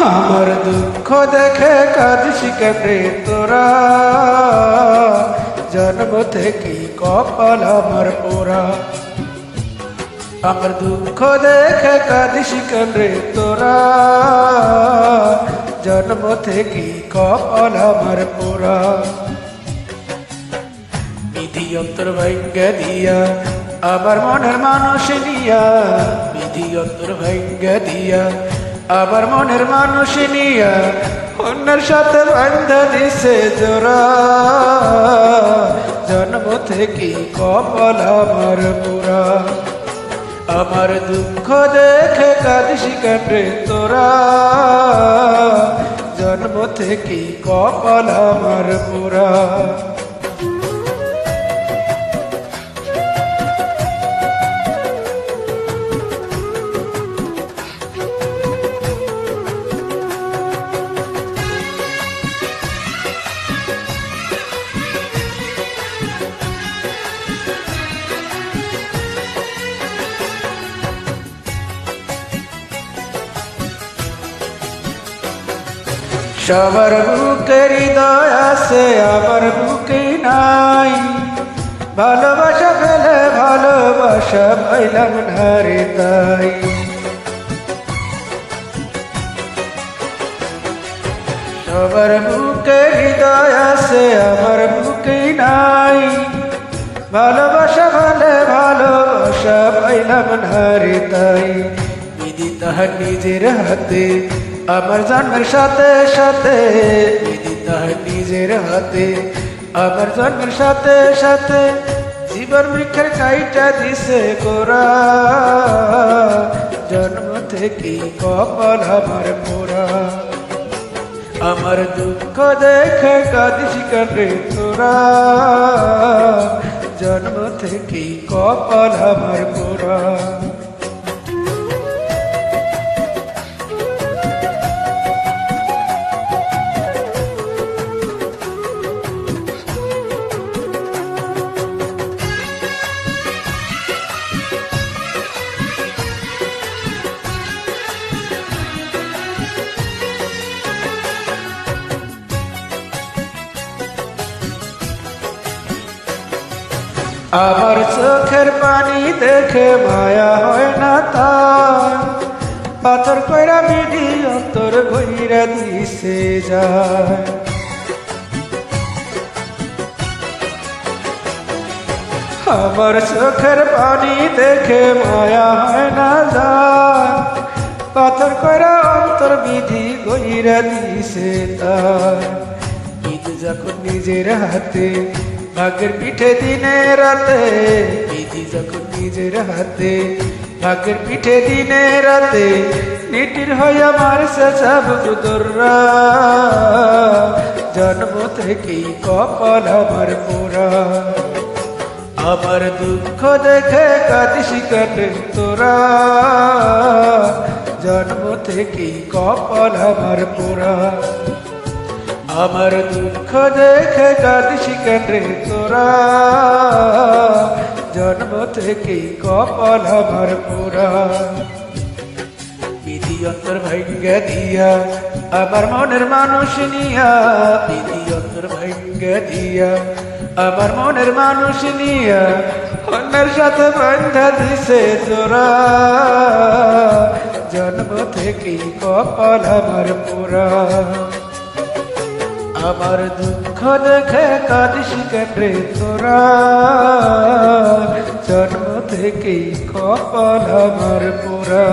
আমার দুঃখ দেখে কাঁদিস কেনে তোরা, জন্ম থেকে কপাল আমার পোড়া। আমার দুঃখ দেখে কাঁদিস কেনে তোরা, জন্ম থেকে কপাল আমার পোড়া। বিধি অন্তর ভাঙ্গা দিয়া আমার মনের মানুষ নিয়া, বিধি অন্তর ভাঙ্গা দিয়া আমার মনের মানুষ নিয়া, অন্যের সাথে বান্ধা দিছে জোড়া। জন্ম থেকে কপাল আমার পোড়া। আমার দুঃখ দেখে কাঁদিস কেনে তোরা, জন্ম থেকে কপাল আমার পোড়া। সবার বুকে হৃদয় আছে, আমার বুকে নাই। ভালোবাসা পেলে ভালোবাসা পাইলাম না রে তাই। সবার বুকে হৃদয় আছে, আমার বুকে নাই। ভালোবাসা পেলে ভালোবাসা পাইলাম না রে তাই। বিধি তাহার নিজের হাতে, আমার জন্মের সাথে সাথে। বিধি তাহার নিজের হাতে, আমার জন্মের সাথে সাথে। জীবন বৃক্ষের কাইটা দিছে গোরা, জন্ম থেকে কপাল আমার পোড়া। আমার দুঃখ দেখে কাঁদিস কেনে তোরা, জন্ম থেকে কপাল আমার পোড়া। আমার চোখের পানি দেখে মায়া হয় না তার, পাথর কইরা বিধি অন্তর ঘইরা দিছে যায়। আমার চোখের পানি দেখে মায়া হয় না যায়, পাথর কইরা অন্তর বিধি ঘইরা দিছে তার। বিধি যখন নিজের হাতে, ভাগ্যের পিঠে দিনে রাতে। বিধি যখন নিজের হাতে, ভাগ্যের পিঠে দিনে রাতে। নিটির হয়ে আমার সব গুদররা, জন্ম থেকে কপাল আমার পোড়া। আমার দুঃখ দেখে কাঁদিস কেনে তোরা, জন্ম থেকে কপাল আমার পোড়া। আমার দুঃখ দেখে কাঁদিস কেনে তোরা, জন্ম থেকে কপাল আমার পোড়া। বিধি অন্তর ভাঙ্গা দিয়া আমার মনের মানুষ নিয়া, বিধি অন্তর ভাঙ্গা দিয়া আমার মনের মানুষ নিয়া, অন্যের সাথে বান্ধা দিছে জোড়া। জন্ম থেকে কপাল আমার পোড়া। আমার দুঃখ দেখে কাঁদিস কেনে তোরা, জন্ম থেকে কপাল আমার পোড়া।